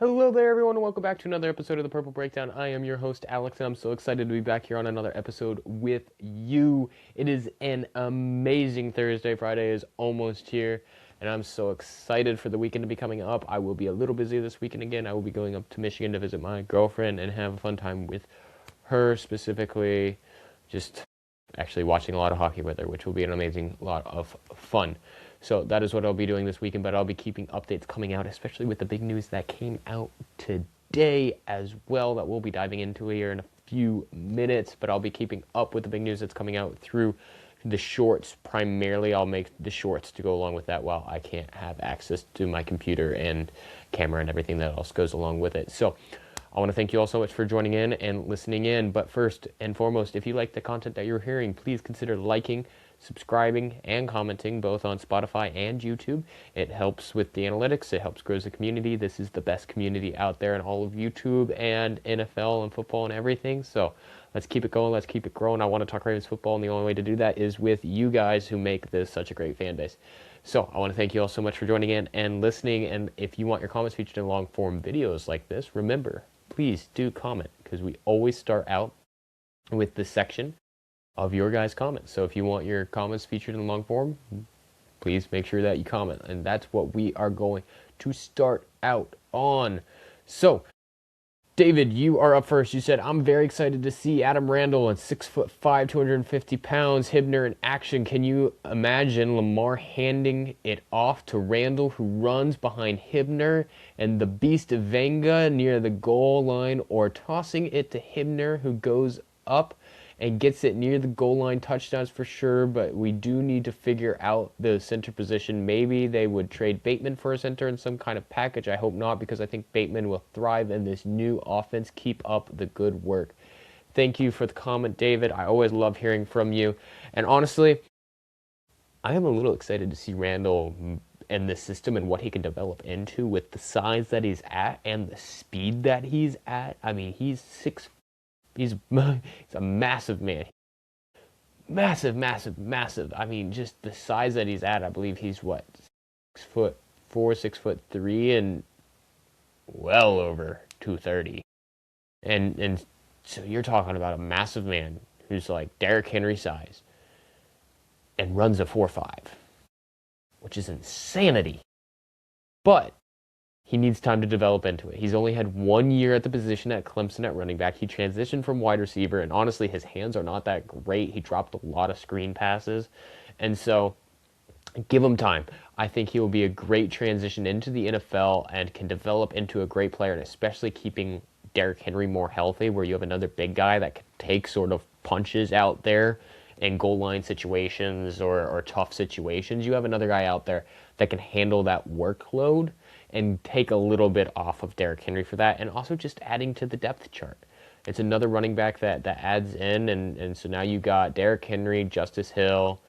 Hello there, everyone, and welcome back to another episode of the Purple Breakdown. I am your host, Alex, and I'm so excited to be back here on another episode with you. It is an amazing Thursday. Friday is almost here, and I'm so excited for the weekend to be coming up. I will be a little busy this weekend again. I will be going up to Michigan to visit my girlfriend and have a fun time with her, specifically just actually watching a lot of hockey with her, which will be an amazing lot of fun. So that is what I'll be doing this weekend, but I'll be keeping updates coming out, especially with the big news that came out today as well, that we'll be diving into here in a few minutes. But I'll be keeping up with the big news that's coming out through the shorts. Primarily, I'll make the shorts to go along with that while I can't have access to my computer and camera and everything that else goes along with it. So I want to thank you all so much for joining in and listening in. But first and foremost, if you like the content that you're hearing, please consider liking, subscribing, and commenting both on Spotify and YouTube. It helps with the analytics. It helps grow the community. This is the best community out there in all of YouTube and NFL and football and everything. So let's keep it going. Let's keep it growing. I want to talk Ravens football, and the only way to do that is with you guys who make this such a great fan base. So I want to thank you all so much for joining in and listening. And if you want your comments featured in long-form videos like this, remember, please do comment, because we always start out with the section of your guys' comments. So if you want your comments featured in long form, please make sure that you comment. And that's what we are going to start out on. So, David, you are up first. You said, I'm very excited to see Adam Randall at 6'5", 250 pounds, Hibner in action. Can you imagine Lamar handing it off to Randall, who runs behind Hibner and the beast of Venga near the goal line, or tossing it to Hibner, who goes up and gets it near the goal line? Touchdowns for sure, but we do need to figure out the center position. Maybe they would trade Bateman for a center in some kind of package. I hope not, because I think Bateman will thrive in this new offense. Keep up the good work. Thank you for the comment, David. I always love hearing from you. And honestly, I am a little excited to see Randall and the system and what he can develop into with the size that he's at and the speed that he's at. I mean, he's he's a massive man. Massive, massive, massive. I mean, just the size that he's at. I believe he's what, 6'4", 6'3", and well over 230. And so you're talking about a massive man who's like Derrick Henry size and runs a 4.5, which is insanity. But he needs time to develop into it. He's only had 1 year at the position at Clemson at running back. He transitioned from wide receiver, and honestly, his hands are not that great. He dropped a lot of screen passes. And so, give him time. I think he will be a great transition into the NFL and can develop into a great player, and especially keeping Derrick Henry more healthy, where you have another big guy that can take sort of punches out there in goal line situations or tough situations. You have another guy out there that can handle that workload and take a little bit off of Derrick Henry for that, and also just adding to the depth chart. It's another running back that adds in, and so now you got Derrick Henry, Justice Hill,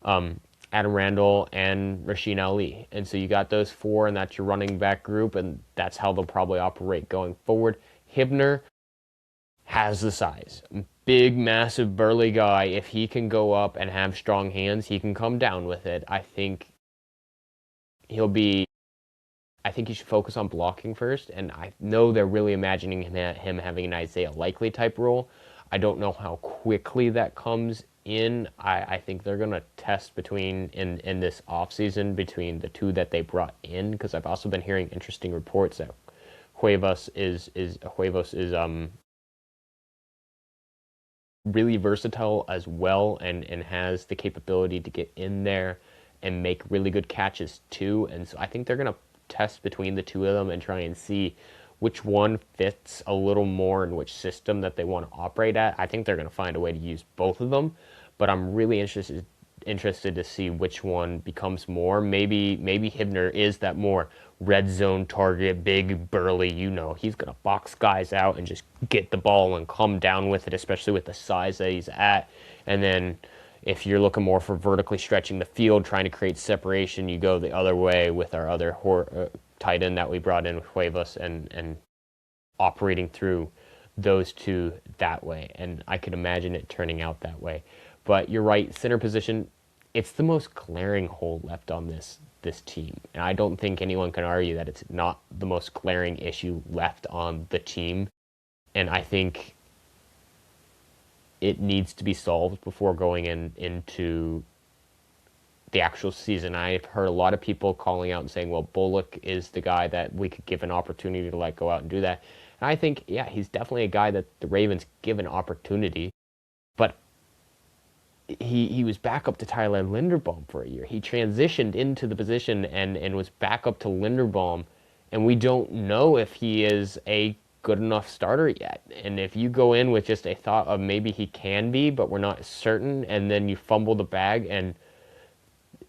Adam Randall, and Rasheen Ali. And so you got those four, and that's your running back group, and that's how they'll probably operate going forward. Hibner has the size. Big, massive, burly guy. If he can go up and have strong hands, he can come down with it. I think he should focus on blocking first, and I know they're really imagining him having an Isaiah Likely type role. I don't know how quickly that comes in. I think they're going to test in this offseason between the two that they brought in, because I've also been hearing interesting reports that Cuevas is really versatile as well, and has the capability to get in there and make really good catches too. And so I think they're going to test between the two of them and try and see which one fits a little more in which system that they want to operate at. I think they're going to find a way to use both of them, but I'm really interested to see which one becomes more. Maybe Hibner is that more red zone target, big, burly, he's going to box guys out and just get the ball and come down with it, especially with the size that he's at. And then if you're looking more for vertically stretching the field, trying to create separation, you go the other way with our other tight end that we brought in with Cuevas, and operating through those two that way. And I could imagine it turning out that way. But you're right, center position, it's the most glaring hole left on this this team. And I don't think anyone can argue that it's not the most glaring issue left on the team. And I think it needs to be solved before going into the actual season. I've heard a lot of people calling out and saying, well, Bullock is the guy that we could give an opportunity to go out and do that. And I think, yeah, he's definitely a guy that the Ravens give an opportunity. But he was back up to Tyler Linderbaum for a year. He transitioned into the position and was back up to Linderbaum. And we don't know if he is a good enough starter yet. And if you go in with just a thought of maybe he can be, but we're not certain, and then you fumble the bag and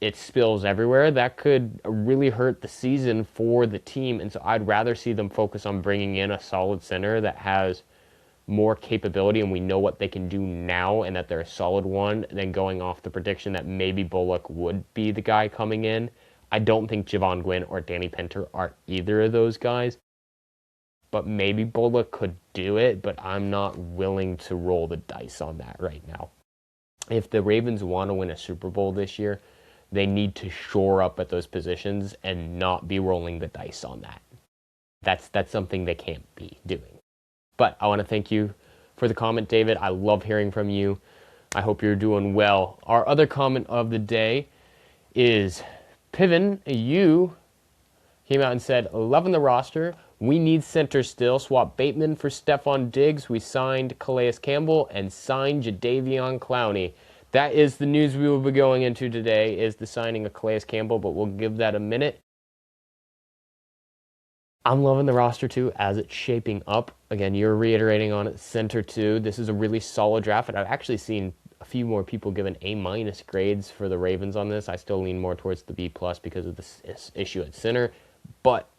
it spills everywhere, that could really hurt the season for the team. And so I'd rather see them focus on bringing in a solid center that has more capability and we know what they can do now and that they're a solid one, than going off the prediction that maybe Bullock would be the guy coming in. I don't think Javon Gwynn or Danny Pinter are either of those guys, but maybe Bullock could do it, but I'm not willing to roll the dice on that right now. If the Ravens want to win a Super Bowl this year, they need to shore up at those positions and not be rolling the dice on that. That's something they can't be doing. But I want to thank you for the comment, David. I love hearing from you. I hope you're doing well. Our other comment of the day is Piven. You came out and said, loving the roster. We need center still. Swap Bateman for Stephon Diggs. We signed Calais Campbell and signed Jadeveon Clowney. That is the news we will be going into today, is the signing of Calais Campbell, but we'll give that a minute. I'm loving the roster too as it's shaping up. Again, you're reiterating on it, center too. This is a really solid draft, and I've actually seen a few more people giving A- grades for the Ravens on this. I still lean more towards the B+ because of this issue at center, but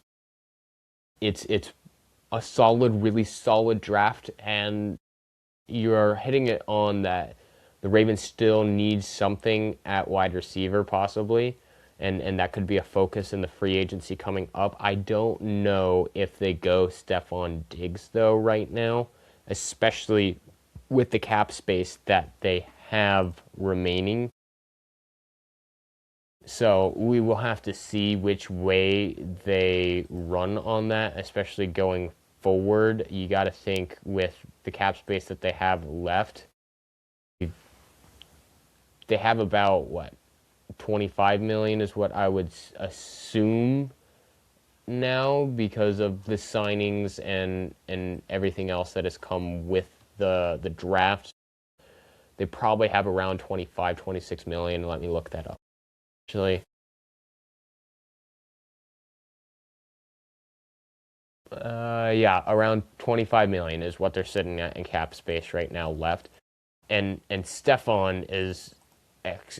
it's a solid, really solid draft, and you're hitting it on that the Ravens still need something at wide receiver possibly. And that could be a focus in the free agency coming up. I don't know if they go Stephon Diggs, though, right now, especially with the cap space that they have remaining. So we will have to see which way they run on that, especially going forward. You got to think with the cap space that they have left, they have about, what, $25 million is what I would assume now, because of the signings and everything else that has come with the draft. They probably have around 26 million. Let me look that up. Actually, yeah, around 25 million is what they're sitting at in cap space right now left. And Stephon is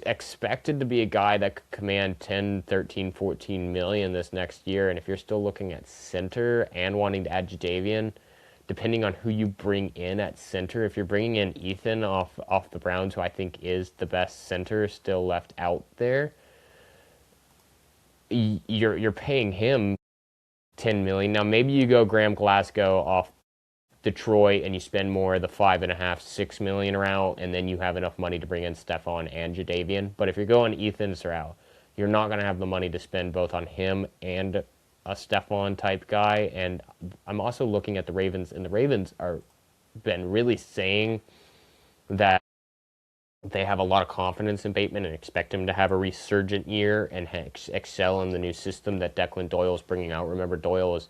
expected to be a guy that could command 10, 13, 14 million this next year. And if you're still looking at center and wanting to add Jadeveon, depending on who you bring in at center, if you're bringing in Ethan off the Browns, who I think is the best center still left out there, you're paying him 10 million. Now maybe you go Graham Glasgow off Detroit and you spend more of the 5.5, 6 million route, and then you have enough money to bring in Stephon and Jadeveon. But if you're going Ethan's route, you're not going to have the money to spend both on him and a Stephon type guy. And I'm also looking at the Ravens, and the Ravens are been really saying that they have a lot of confidence in Bateman and expect him to have a resurgent year and excel in the new system that Declan Doyle is bringing out. Remember, Doyle is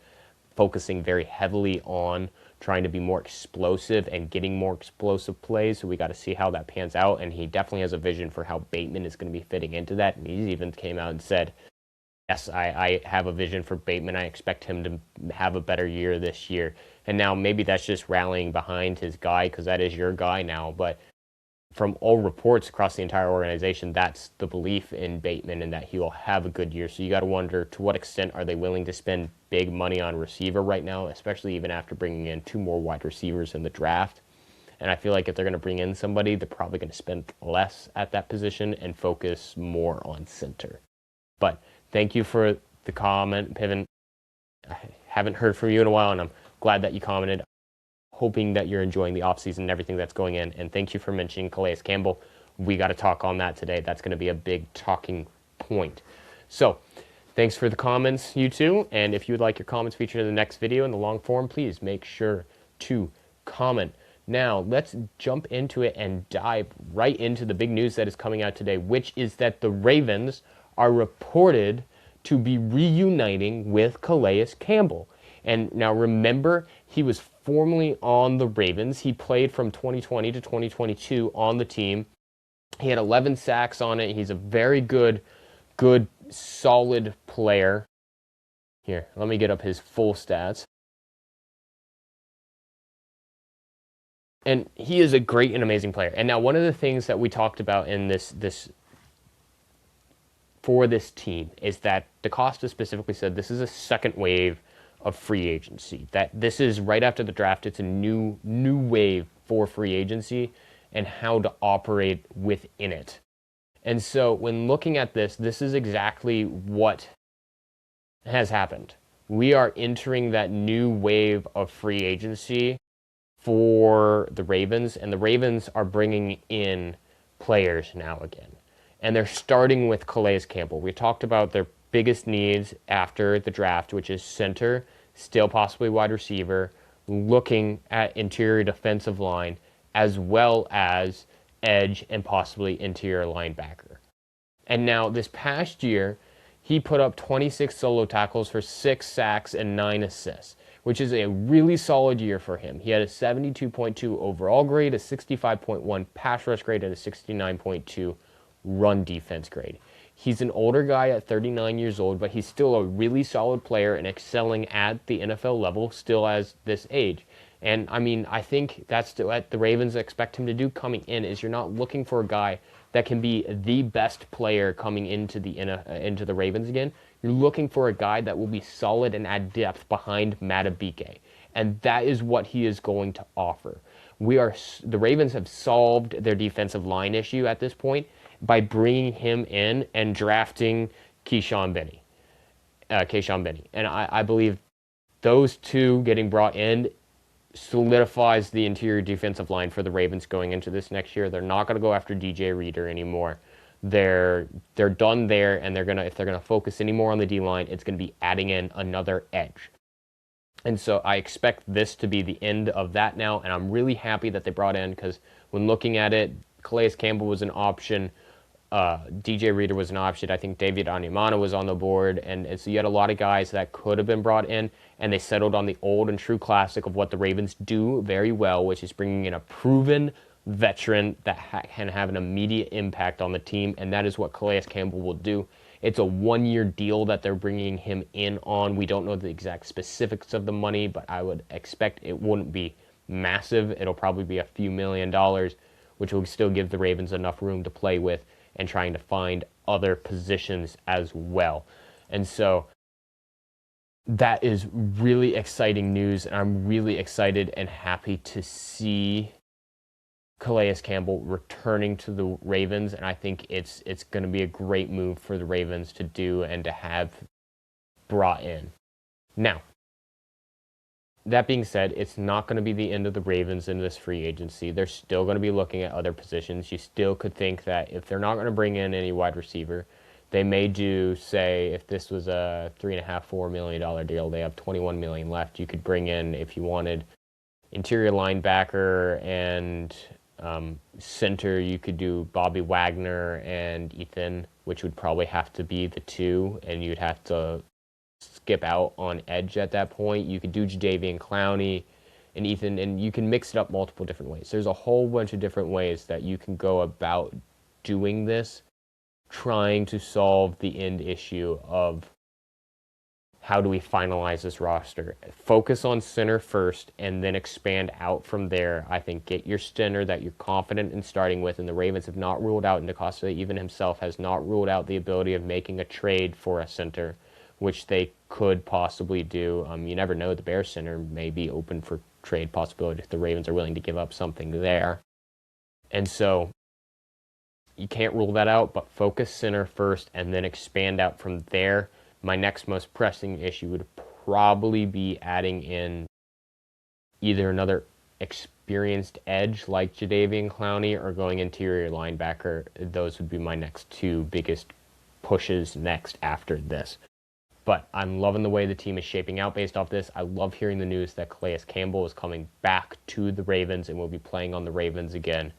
focusing very heavily on trying to be more explosive and getting more explosive plays, so we got to see how that pans out, and he definitely has a vision for how Bateman is going to be fitting into that, and he even came out and said, yes, I have a vision for Bateman. I expect him to have a better year this year. And now maybe that's just rallying behind his guy, because that is your guy now, but from all reports across the entire organization, that's the belief in Bateman and that he will have a good year. So you got to wonder, to what extent are they willing to spend big money on receiver right now, especially even after bringing in 2 more wide receivers in the draft. And I feel like if they're going to bring in somebody, they're probably going to spend less at that position and focus more on center. But thank you for the comment, Piven. I haven't heard from you in a while, and I'm glad that you commented. Hoping that you're enjoying the offseason and everything that's going in. And thank you for mentioning Calais Campbell. We got to talk on that today. That's going to be a big talking point. So, thanks for the comments, you two. And if you would like your comments featured in the next video in the long form, please make sure to comment. Now, let's jump into it and dive right into the big news that is coming out today, which is that the Ravens are reported to be reuniting with Calais Campbell. And now remember, he was formerly on the Ravens. He played from 2020 to 2022 on the team. He had 11 sacks on it. He's a very good, solid player. Here, let me get up his full stats. And he is a great and amazing player. And now one of the things that we talked about in this for this team is that DaCosta specifically said this is a second wave of free agency. That this is right after the draft. It's a new wave for free agency and how to operate within it. And so when looking at this, this is exactly what has happened. We are entering that new wave of free agency for the Ravens, and the Ravens are bringing in players now again. And they're starting with Calais Campbell. We talked about their biggest needs after the draft, which is center, still possibly wide receiver, looking at interior defensive line, as well as edge and possibly interior linebacker. And now this past year, he put up 26 solo tackles for 6 sacks and 9 assists, which is a really solid year for him. He had a 72.2 overall grade, a 65.1 pass rush grade, and a 69.2 run defense grade. He's an older guy at 39 years old, but he's still a really solid player and excelling at the NFL level still as this age. And I mean, I think that's what the Ravens expect him to do coming in, is you're not looking for a guy that can be the best player coming into the Ravens again. You're looking for a guy that will be solid and add depth behind Matabike. And that is what he is going to offer. The Ravens have solved their defensive line issue at this point by bringing him in and drafting Keyshawn Benny. And I believe those two getting brought in solidifies the interior defensive line for the Ravens going into this next year. They're not going to go after DJ Reader anymore. They're done there, and if they're gonna focus any more on the D line, it's gonna be adding in another edge. And so I expect this to be the end of that now, and I'm really happy that they brought in, because when looking at it, Calais Campbell was an option. DJ Reader was an option. I think David Onyemata was on the board, and so you had a lot of guys that could have been brought in, and they settled on the old and true classic of what the Ravens do very well, which is bringing in a proven veteran that can have an immediate impact on the team, and that is what Calais Campbell will do. It's a one-year deal that they're bringing him in on. We don't know the exact specifics of the money, but I would expect it wouldn't be massive. It'll probably be a few $1,000,000, which will still give the Ravens enough room to play with and trying to find other positions as well. And so that is really exciting news, and I'm really excited and happy to see Calais Campbell returning to the Ravens, and I think it's going to be a great move for the Ravens to do and to have brought in. Now, that being said, it's not going to be the end of the Ravens in this free agency. They're still going to be looking at other positions. You still could think that if they're not going to bring in any wide receiver, they may do, say, if this was a $3.5–4 million deal, they have $21 million left. You could bring in, if you wanted, interior linebacker and center. You could do Bobby Wagner and Ethan, which would probably have to be the two, and you'd have to skip out on edge at that point. You could do Jadeveon Clowney and Ethan, and you can mix it up multiple different ways. There's a whole bunch of different ways that you can go about doing this, trying to solve the end issue of how do we finalize this roster. Focus on center first and then expand out from there. I think get your center that you're confident in starting with, and the Ravens have not ruled out, and DaCosta even himself has not ruled out the ability of making a trade for a center, which they could possibly do. You never know, the Bears center may be open for trade possibility if the Ravens are willing to give up something there. And so you can't rule that out, but focus center first and then expand out from there. My next most pressing issue would probably be adding in either another experienced edge like Jadeveon Clowney or going interior linebacker. Those would be my next two biggest pushes next after this. But I'm loving the way the team is shaping out based off this. I love hearing the news that Calais Campbell is coming back to the Ravens and will be playing on the Ravens again.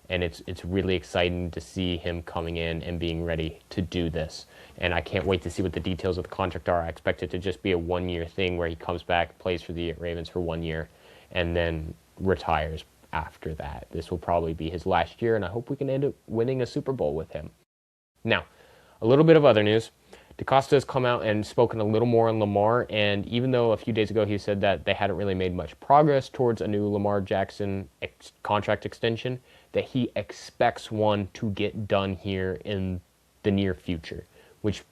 And it's really exciting to see him coming in and being ready to do this. And I can't wait to see what the details of the contract are. I expect it to just be a one-year thing where he comes back, plays for the Ravens for 1 year, and then retires after that. This will probably be his last year, and I hope we can end up winning a Super Bowl with him. Now, a little bit of other news. DaCosta has come out and spoken a little more on Lamar, and even though a few days ago he said that they hadn't really made much progress towards a new Lamar Jackson contract extension, that he expects one to get done here in the near future, which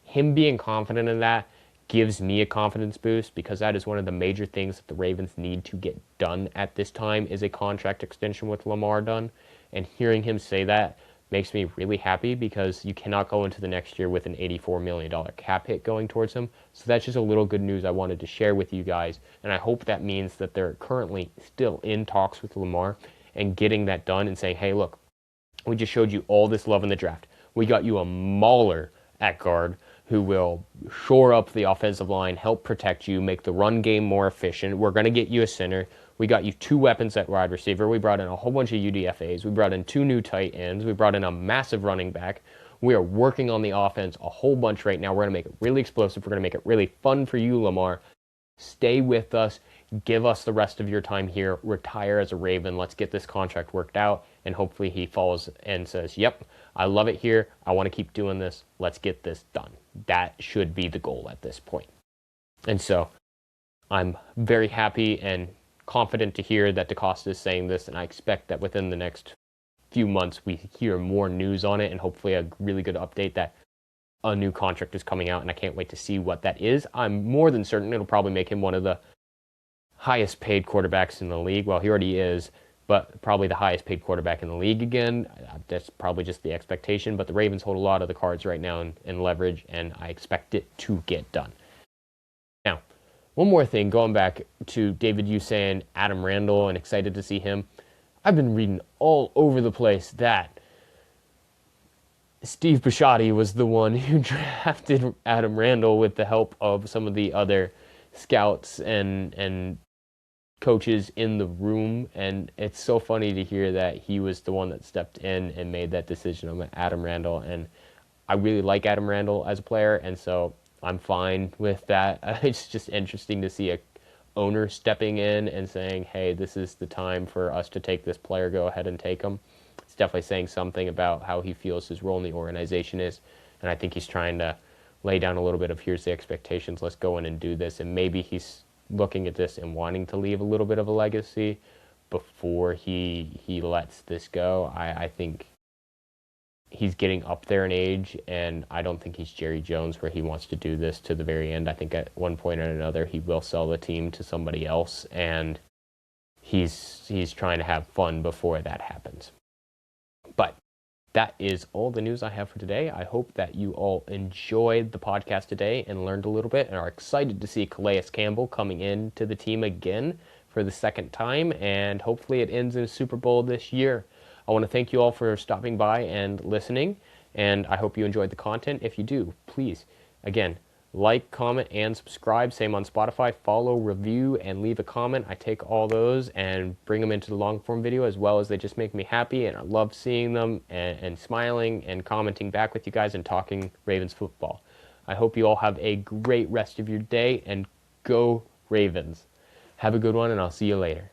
him being confident in that gives me a confidence boost, because that is one of the major things that the Ravens need to get done at this time is a contract extension with Lamar done. And hearing him say that makes me really happy, because you cannot go into the next year with an $84 million cap hit going towards him. So that's just a little good news I wanted to share with you guys. And I hope that means that they're currently still in talks with Lamar and getting that done and saying, hey, look, we just showed you all this love in the draft. We got you a mauler at guard who will shore up the offensive line, help protect you, make the run game more efficient. We're going to get you a center. We got you 2 weapons at wide receiver. We brought in a whole bunch of UDFAs. We brought in 2 new tight ends. We brought in a massive running back. We are working on the offense a whole bunch right now. We're going to make it really explosive. We're going to make it really fun for you, Lamar. Stay with us. Give us the rest of your time here. Retire as a Raven. Let's get this contract worked out. And hopefully he falls and says, yep, I love it here. I want to keep doing this. Let's get this done. That should be the goal at this point. And so I'm very happy and confident to hear that DaCosta is saying this, and I expect that within the next few months we hear more news on it, and hopefully a really good update that a new contract is coming out, and I can't wait to see what that is. I'm more than certain it'll probably make him one of the highest paid quarterbacks in the league. Well, he already is, but probably the highest paid quarterback in the league again. That's probably just the expectation, but the Ravens hold a lot of the cards right now in leverage, and I expect it to get done. Now, one more thing, going back to David, you saying Adam Randall and excited to see him. I've been reading all over the place that Steve Bisciotti was the one who drafted Adam Randall with the help of some of the other scouts and coaches in the room. And it's so funny to hear that he was the one that stepped in and made that decision on Adam Randall. And I really like Adam Randall as a player, and so I'm fine with that. It's just interesting to see a owner stepping in and saying, hey, this is the time for us to take this player, go ahead and take him. It's definitely saying something about how he feels his role in the organization is, and I think he's trying to lay down a little bit of here's the expectations, let's go in and do this, and maybe he's looking at this and wanting to leave a little bit of a legacy before he lets this go. I think he's getting up there in age, and I don't think he's Jerry Jones where he wants to do this to the very end. I think at one point or another he will sell the team to somebody else, and he's trying to have fun before that happens. But that is all the news I have for today. I hope that you all enjoyed the podcast today and learned a little bit and are excited to see Calais Campbell coming into the team again for the second time, and hopefully it ends in a Super Bowl this year. I want to thank you all for stopping by and listening, and I hope you enjoyed the content. If you do, please, again, like, comment, and subscribe. Same on Spotify. Follow, review, and leave a comment. I take all those and bring them into the long-form video, as well as they just make me happy, and I love seeing them and smiling and commenting back with you guys and talking Ravens football. I hope you all have a great rest of your day, and go Ravens. Have a good one, and I'll see you later.